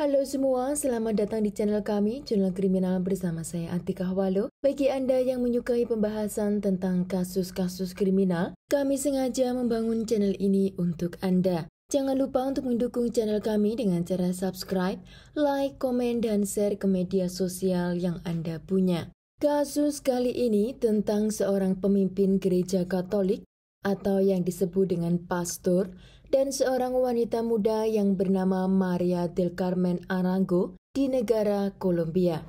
Halo semua, selamat datang di channel kami, Jurnal Kriminal bersama saya Atika Hawalo. Bagi Anda yang menyukai pembahasan tentang kasus-kasus kriminal, kami sengaja membangun channel ini untuk Anda. Jangan lupa untuk mendukung channel kami dengan cara subscribe, like, komen, dan share ke media sosial yang Anda punya. Kasus kali ini tentang seorang pemimpin gereja Katolik atau yang disebut dengan pastor, dan seorang wanita muda yang bernama Maria del Carmen Arango di negara Kolombia.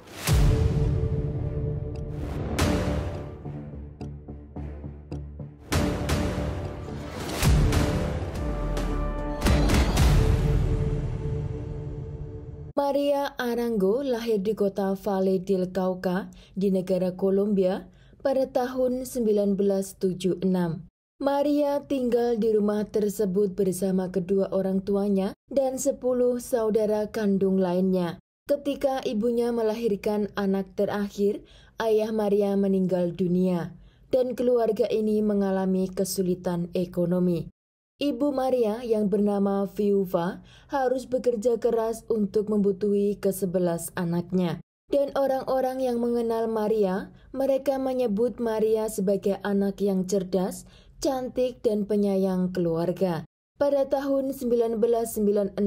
Maria Arango lahir di kota Valle del Cauca di negara Kolombia pada tahun 1976. Maria tinggal di rumah tersebut bersama kedua orang tuanya dan 10 saudara kandung lainnya. Ketika ibunya melahirkan anak terakhir, ayah Maria meninggal dunia dan keluarga ini mengalami kesulitan ekonomi. Ibu Maria yang bernama Viuva harus bekerja keras untuk membutuhi ke-11 anaknya. Dan orang-orang yang mengenal Maria, mereka menyebut Maria sebagai anak yang cerdas, cantik, dan penyayang keluarga. Pada tahun 1996,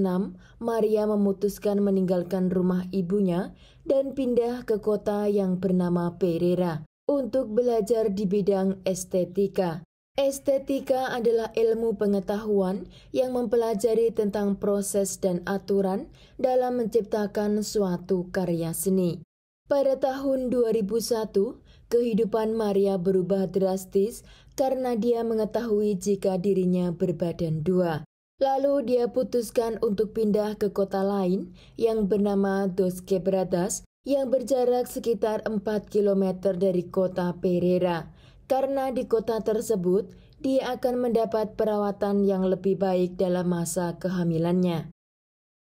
Maria memutuskan meninggalkan rumah ibunya dan pindah ke kota yang bernama Pereira untuk belajar di bidang estetika. Estetika adalah ilmu pengetahuan yang mempelajari tentang proses dan aturan dalam menciptakan suatu karya seni. Pada tahun 2001, kehidupan Maria berubah drastis karena dia mengetahui jika dirinya berbadan dua. Lalu dia putuskan untuk pindah ke kota lain yang bernama Dos Quebradas yang berjarak sekitar 4 km dari kota Pereira. Karena di kota tersebut, dia akan mendapat perawatan yang lebih baik dalam masa kehamilannya.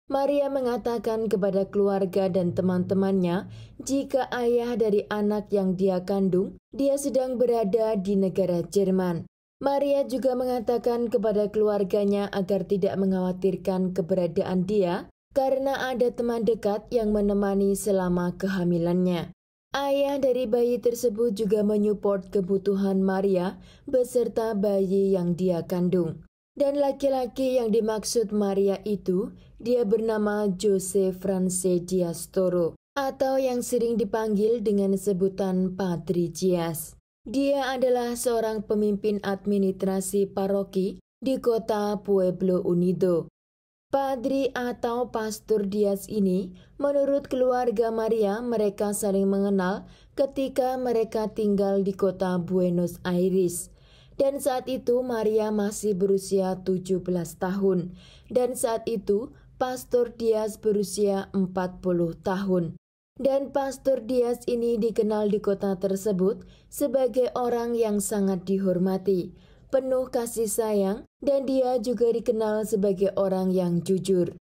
Maria mengatakan kepada keluarga dan teman-temannya jika ayah dari anak yang dia kandung, dia sedang berada di negara Jerman. Maria juga mengatakan kepada keluarganya agar tidak mengkhawatirkan keberadaan dia karena ada teman dekat yang menemani selama kehamilannya. Ayah dari bayi tersebut juga menyupport kebutuhan Maria beserta bayi yang dia kandung. Dan laki-laki yang dimaksud Maria itu, dia bernama Jose France Diaz Toro, atau yang sering dipanggil dengan sebutan Padri Diaz. Dia adalah seorang pemimpin administrasi paroki di kota Pueblo Unido. Padri atau Pastor Diaz ini, menurut keluarga Maria, mereka saling mengenal ketika mereka tinggal di kota Buenos Aires. Dan saat itu Maria masih berusia 17 tahun. Dan saat itu Pastor Diaz berusia 40 tahun. Dan Pastor Diaz ini dikenal di kota tersebut sebagai orang yang sangat dihormati, penuh kasih sayang, dan dia juga dikenal sebagai orang yang jujur.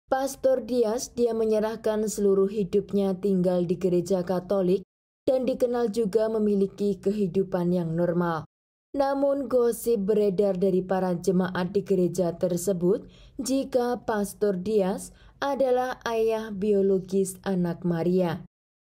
Pastor Diaz, dia menyerahkan seluruh hidupnya tinggal di gereja Katolik dan dikenal juga memiliki kehidupan yang normal. Namun gosip beredar dari para jemaat di gereja tersebut jika Pastor Diaz adalah ayah biologis anak Maria.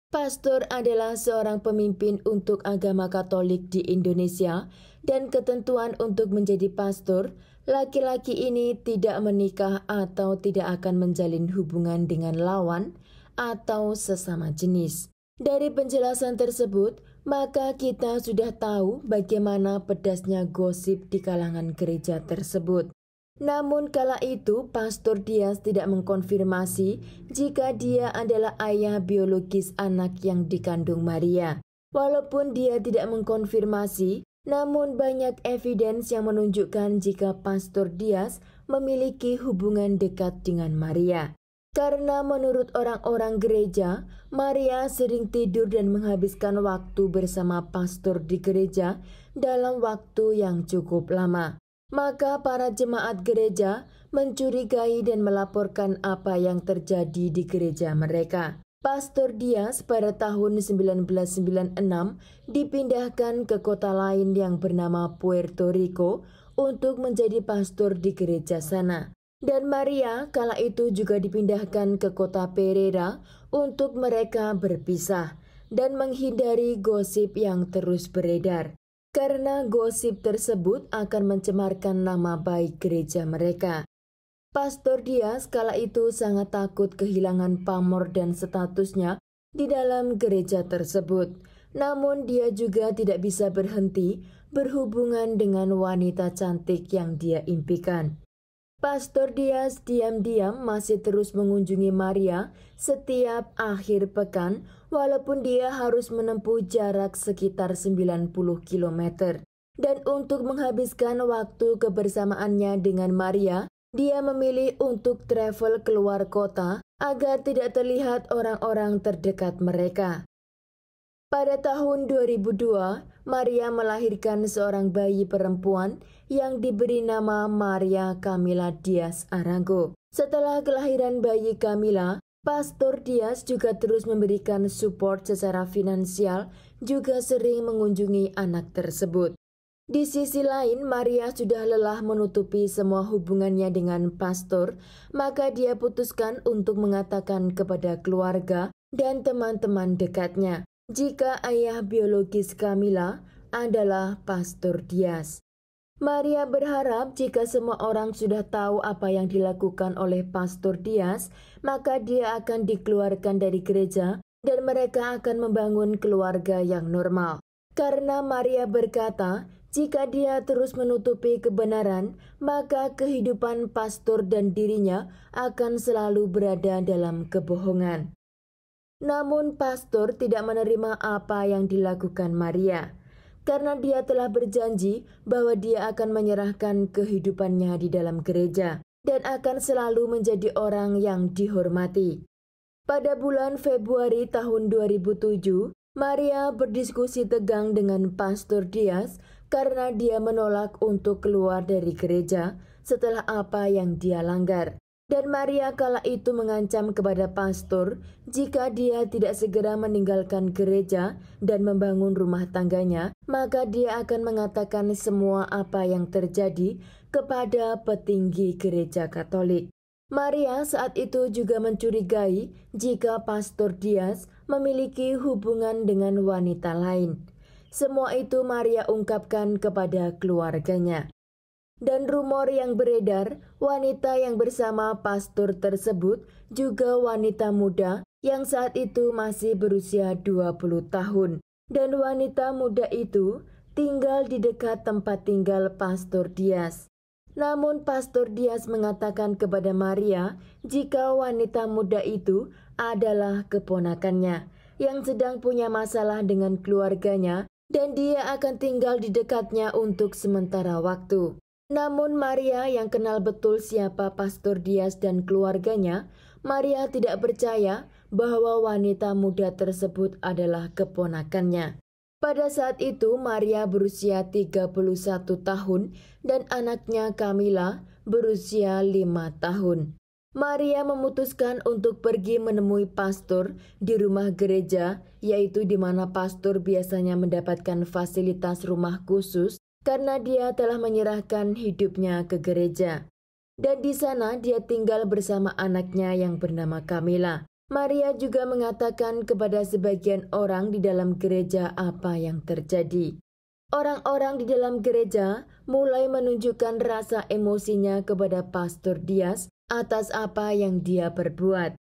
Pastor adalah seorang pemimpin untuk agama Katolik di Indonesia dan ketentuan untuk menjadi pastor, laki-laki ini tidak menikah atau tidak akan menjalin hubungan dengan lawan atau sesama jenis. Dari penjelasan tersebut, maka kita sudah tahu bagaimana pedasnya gosip di kalangan gereja tersebut. Namun kala itu Pastor Diaz tidak mengkonfirmasi jika dia adalah ayah biologis anak yang dikandung Maria. Walaupun dia tidak mengkonfirmasi, namun banyak evidence yang menunjukkan jika Pastor Diaz memiliki hubungan dekat dengan Maria. Karena menurut orang-orang gereja, Maria sering tidur dan menghabiskan waktu bersama pastor di gereja dalam waktu yang cukup lama. Maka para jemaat gereja mencurigai dan melaporkan apa yang terjadi di gereja mereka. Pastor Diaz pada tahun 1996 dipindahkan ke kota lain yang bernama Puerto Rico untuk menjadi pastor di gereja sana. Dan Maria kala itu juga dipindahkan ke kota Pereira untuk mereka berpisah dan menghindari gosip yang terus beredar. Karena gosip tersebut akan mencemarkan nama baik gereja mereka. Pastor Dias kala itu sangat takut kehilangan pamor dan statusnya di dalam gereja tersebut. Namun dia juga tidak bisa berhenti berhubungan dengan wanita cantik yang dia impikan. Pastor Dias diam-diam masih terus mengunjungi Maria setiap akhir pekan walaupun dia harus menempuh jarak sekitar 90 km. Dan untuk menghabiskan waktu kebersamaannya dengan Maria, dia memilih untuk travel keluar kota agar tidak terlihat orang-orang terdekat mereka. Pada tahun 2002, Maria melahirkan seorang bayi perempuan yang diberi nama Maria Camila Dias Arango. Setelah kelahiran bayi Camila, Pastor Dias juga terus memberikan support secara finansial, juga sering mengunjungi anak tersebut. Di sisi lain, Maria sudah lelah menutupi semua hubungannya dengan pastor, maka dia putuskan untuk mengatakan kepada keluarga dan teman-teman dekatnya jika ayah biologis Camila adalah Pastor Dias. Maria berharap jika semua orang sudah tahu apa yang dilakukan oleh Pastor Dias, maka dia akan dikeluarkan dari gereja dan mereka akan membangun keluarga yang normal. Karena Maria berkata, jika dia terus menutupi kebenaran, maka kehidupan pastor dan dirinya akan selalu berada dalam kebohongan. Namun pastor tidak menerima apa yang dilakukan Maria, karena dia telah berjanji bahwa dia akan menyerahkan kehidupannya di dalam gereja dan akan selalu menjadi orang yang dihormati. Pada bulan Februari tahun 2007, Maria berdiskusi tegang dengan Pastor Dias karena dia menolak untuk keluar dari gereja setelah apa yang dia langgar. Dan Maria kala itu mengancam kepada pastor jika dia tidak segera meninggalkan gereja dan membangun rumah tangganya, maka dia akan mengatakan semua apa yang terjadi kepada petinggi gereja Katolik. Maria saat itu juga mencurigai jika Pastor Dias memiliki hubungan dengan wanita lain. Semua itu Maria ungkapkan kepada keluarganya. Dan rumor yang beredar, wanita yang bersama pastor tersebut juga wanita muda yang saat itu masih berusia 20 tahun. Dan wanita muda itu tinggal di dekat tempat tinggal Pastor Dias. Namun Pastor Dias mengatakan kepada Maria jika wanita muda itu adalah keponakannya yang sedang punya masalah dengan keluarganya dan dia akan tinggal di dekatnya untuk sementara waktu. Namun Maria yang kenal betul siapa Pastor Dias dan keluarganya, Maria tidak percaya bahwa wanita muda tersebut adalah keponakannya. Pada saat itu Maria berusia 31 tahun dan anaknya Camila berusia 5 tahun. Maria memutuskan untuk pergi menemui pastor di rumah gereja, yaitu di mana pastor biasanya mendapatkan fasilitas rumah khusus karena dia telah menyerahkan hidupnya ke gereja. Dan di sana dia tinggal bersama anaknya yang bernama Camila. Maria juga mengatakan kepada sebagian orang di dalam gereja apa yang terjadi. Orang-orang di dalam gereja mulai menunjukkan rasa emosinya kepada Pastor Dias atas apa yang dia perbuat.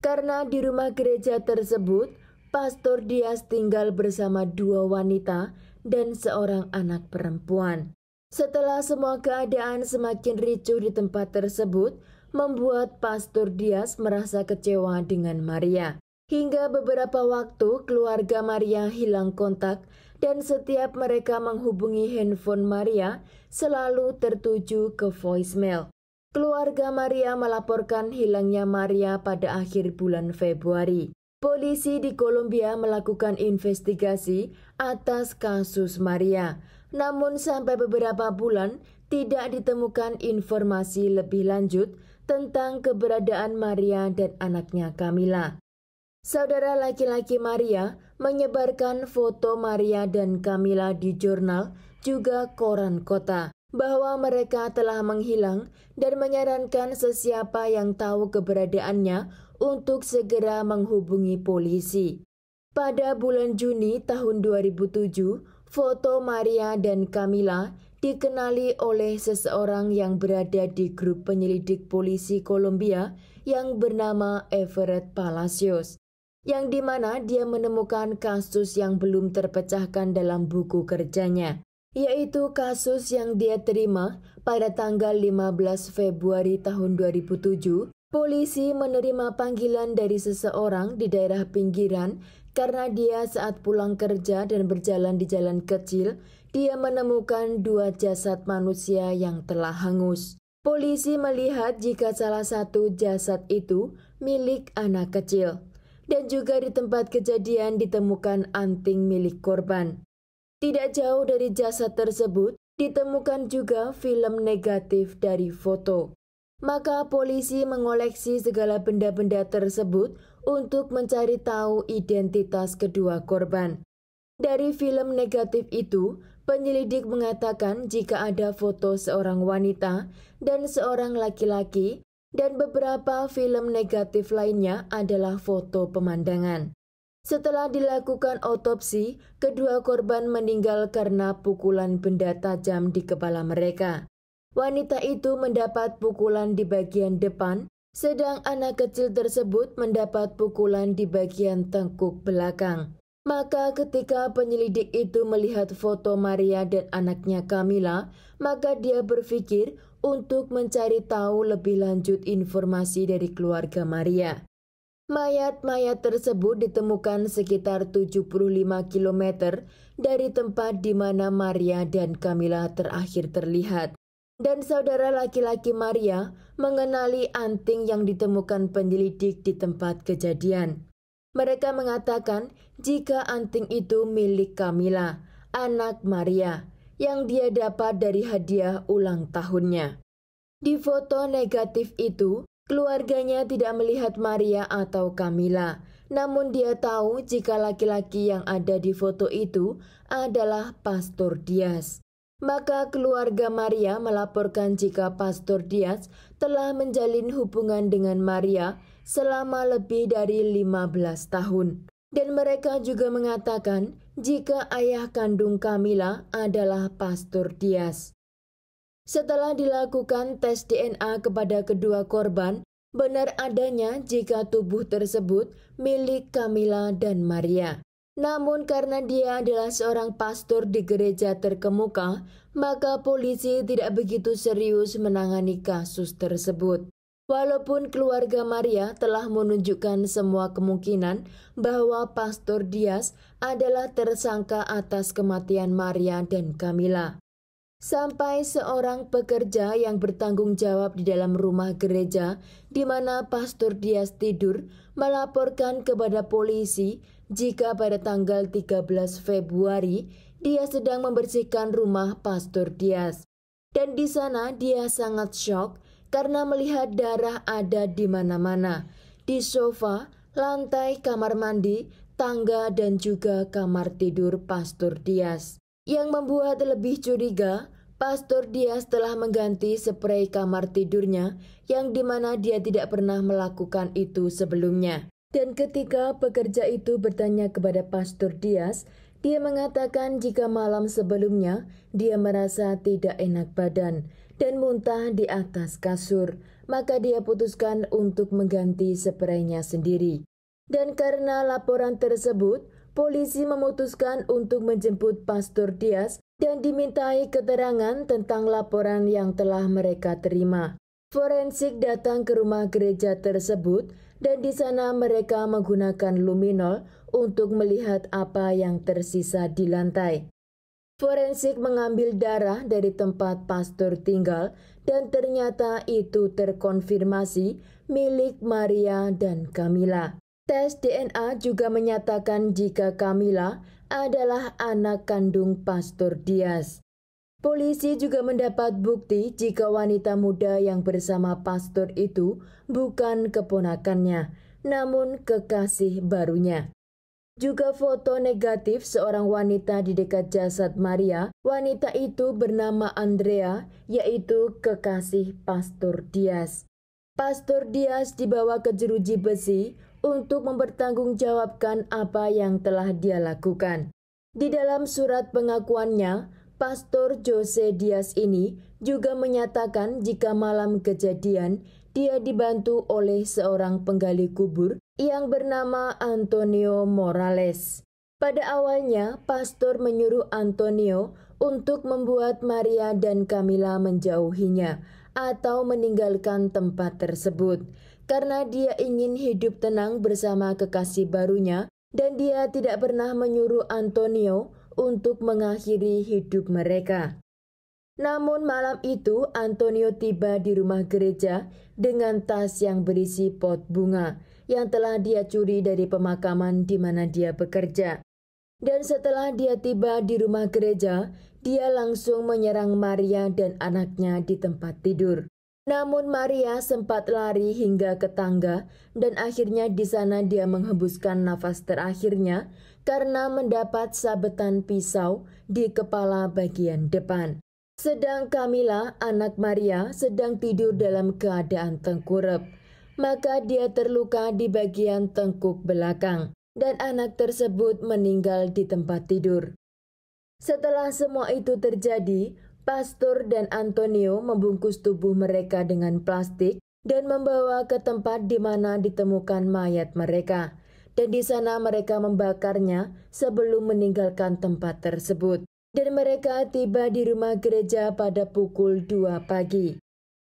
Karena di rumah gereja tersebut, Pastor Dias tinggal bersama 2 wanita dan seorang anak perempuan. Setelah semua keadaan semakin ricuh di tempat tersebut, membuat Pastor Dias merasa kecewa dengan Maria. Hingga beberapa waktu keluarga Maria hilang kontak dan setiap mereka menghubungi handphone Maria selalu tertuju ke voicemail. Keluarga Maria melaporkan hilangnya Maria pada akhir bulan Februari. Polisi di Kolombia melakukan investigasi atas kasus Maria. Namun sampai beberapa bulan tidak ditemukan informasi lebih lanjut tentang keberadaan Maria dan anaknya Camila. Saudara laki-laki Maria menyebarkan foto Maria dan Camila di jurnal juga koran kota. bahwa mereka telah menghilang dan menyarankan sesiapa yang tahu keberadaannya untuk segera menghubungi polisi. Pada bulan Juni tahun 2007, foto Maria dan Camila dikenali oleh seseorang yang berada di grup penyelidik polisi Kolombia yang bernama Everett Palacios, yang dimana dia menemukan kasus yang belum terpecahkan dalam buku kerjanya, yaitu kasus yang dia terima pada tanggal 15 Februari tahun 2007. Polisi menerima panggilan dari seseorang di daerah pinggiran karena dia saat pulang kerja dan berjalan di jalan kecil, dia menemukan 2 jasad manusia yang telah hangus. Polisi melihat jika salah satu jasad itu milik anak kecil, dan juga di tempat kejadian ditemukan anting milik korban. Tidak jauh dari jasad tersebut, ditemukan juga film negatif dari foto. Maka polisi mengoleksi segala benda-benda tersebut untuk mencari tahu identitas kedua korban. Dari film negatif itu, penyelidik mengatakan jika ada foto seorang wanita dan seorang laki-laki, dan beberapa film negatif lainnya adalah foto pemandangan. Setelah dilakukan otopsi, kedua korban meninggal karena pukulan benda tajam di kepala mereka. Wanita itu mendapat pukulan di bagian depan, sedang anak kecil tersebut mendapat pukulan di bagian tengkuk belakang. Maka ketika penyelidik itu melihat foto Maria dan anaknya Camila, maka dia berpikir untuk mencari tahu lebih lanjut informasi dari keluarga Maria. Mayat-mayat tersebut ditemukan sekitar 75 km dari tempat di mana Maria dan Camila terakhir terlihat. Dan saudara laki-laki Maria mengenali anting yang ditemukan penyelidik di tempat kejadian. Mereka mengatakan jika anting itu milik Camila, anak Maria, yang dia dapat dari hadiah ulang tahunnya. Di foto negatif itu, keluarganya tidak melihat Maria atau Camila, namun dia tahu jika laki-laki yang ada di foto itu adalah Pastor Diaz. Maka keluarga Maria melaporkan jika Pastor Diaz telah menjalin hubungan dengan Maria selama lebih dari 15 tahun. Dan mereka juga mengatakan jika ayah kandung Camila adalah Pastor Diaz. Setelah dilakukan tes DNA kepada kedua korban, benar adanya jika tubuh tersebut milik Camila dan Maria. Namun karena dia adalah seorang pastor di gereja terkemuka, maka polisi tidak begitu serius menangani kasus tersebut. Walaupun keluarga Maria telah menunjukkan semua kemungkinan bahwa Pastor Diaz adalah tersangka atas kematian Maria dan Camila. Sampai seorang pekerja yang bertanggung jawab di dalam rumah gereja di mana Pastor Diaz tidur melaporkan kepada polisi jika pada tanggal 13 Februari dia sedang membersihkan rumah Pastor Diaz. Dan di sana dia sangat syok karena melihat darah ada di mana-mana, di sofa, lantai kamar mandi, tangga dan juga kamar tidur Pastor Diaz. Yang membuat lebih curiga, Pastor Diaz telah mengganti sprei kamar tidurnya yang dimana dia tidak pernah melakukan itu sebelumnya. Dan ketika pekerja itu bertanya kepada Pastor Diaz, dia mengatakan jika malam sebelumnya dia merasa tidak enak badan dan muntah di atas kasur, maka dia putuskan untuk mengganti spreinya sendiri. Dan karena laporan tersebut, polisi memutuskan untuk menjemput Pastor Diaz dan dimintai keterangan tentang laporan yang telah mereka terima. Forensik datang ke rumah gereja tersebut dan di sana mereka menggunakan luminol untuk melihat apa yang tersisa di lantai. Forensik mengambil darah dari tempat pastor tinggal dan ternyata itu terkonfirmasi milik Maria dan Camila. Tes DNA juga menyatakan jika Camila adalah anak kandung Pastor Diaz. Polisi juga mendapat bukti jika wanita muda yang bersama pastor itu bukan keponakannya, namun kekasih barunya. Juga foto negatif seorang wanita di dekat jasad Maria. Wanita itu bernama Andrea, yaitu kekasih Pastor Dias. Pastor Dias dibawa ke jeruji besi untuk mempertanggungjawabkan apa yang telah dia lakukan. Di dalam surat pengakuannya, Pastor Jose Dias ini juga menyatakan jika malam kejadian dia dibantu oleh seorang penggali kubur yang bernama Antonio Morales. Pada awalnya, pastor menyuruh Antonio untuk membuat Maria dan Camila menjauhinya atau meninggalkan tempat tersebut karena dia ingin hidup tenang bersama kekasih barunya dan dia tidak pernah menyuruh Antonio untuk mengakhiri hidup mereka. Namun malam itu Antonio tiba di rumah gereja dengan tas yang berisi pot bunga yang telah dia curi dari pemakaman di mana dia bekerja. Dan setelah dia tiba di rumah gereja, dia langsung menyerang Maria dan anaknya di tempat tidur. Namun Maria sempat lari hingga ke tangga dan akhirnya di sana dia menghembuskan nafas terakhirnya karena mendapat sabetan pisau di kepala bagian depan. Sedang Camila, anak Maria, sedang tidur dalam keadaan tengkurap. Maka dia terluka di bagian tengkuk belakang dan anak tersebut meninggal di tempat tidur. Setelah semua itu terjadi, Pastor dan Antonio membungkus tubuh mereka dengan plastik dan membawa ke tempat di mana ditemukan mayat mereka. Dan di sana mereka membakarnya sebelum meninggalkan tempat tersebut. Dan mereka tiba di rumah gereja pada pukul 2 pagi.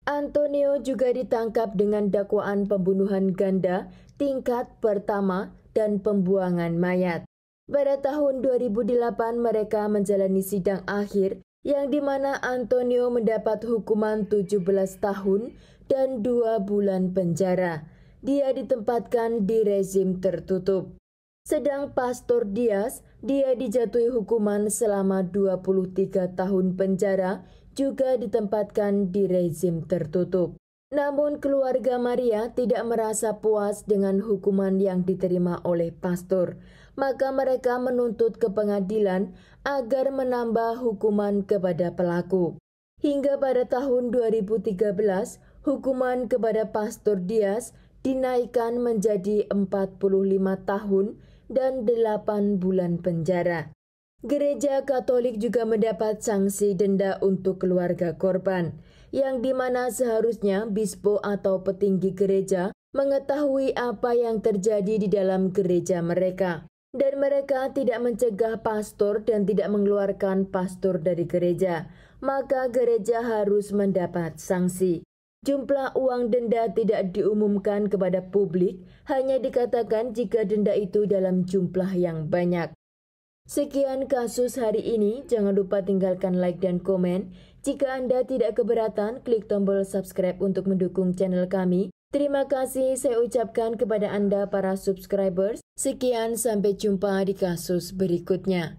Antonio juga ditangkap dengan dakwaan pembunuhan ganda tingkat pertama dan pembuangan mayat. Pada tahun 2008 mereka menjalani sidang akhir yang dimana Antonio mendapat hukuman 17 tahun dan 2 bulan penjara. Dia ditempatkan di rezim tertutup. Sedang Pastor Dias, dia dijatuhi hukuman selama 23 tahun penjara, juga ditempatkan di rezim tertutup. Namun keluarga Maria tidak merasa puas dengan hukuman yang diterima oleh pastor. Maka mereka menuntut ke pengadilan agar menambah hukuman kepada pelaku. Hingga pada tahun 2013, hukuman kepada Pastor Dias dinaikkan menjadi 45 tahun dan 8 bulan penjara. Gereja Katolik juga mendapat sanksi denda untuk keluarga korban, yang dimana seharusnya bispo atau petinggi gereja mengetahui apa yang terjadi di dalam gereja mereka. Dan mereka tidak mencegah pastor dan tidak mengeluarkan pastor dari gereja, maka gereja harus mendapat sanksi. Jumlah uang denda tidak diumumkan kepada publik, hanya dikatakan jika denda itu dalam jumlah yang banyak. Sekian kasus hari ini, jangan lupa tinggalkan like dan komen. Jika Anda tidak keberatan, klik tombol subscribe untuk mendukung channel kami. Terima kasih saya ucapkan kepada Anda para subscribers. Sekian, sampai jumpa di kasus berikutnya.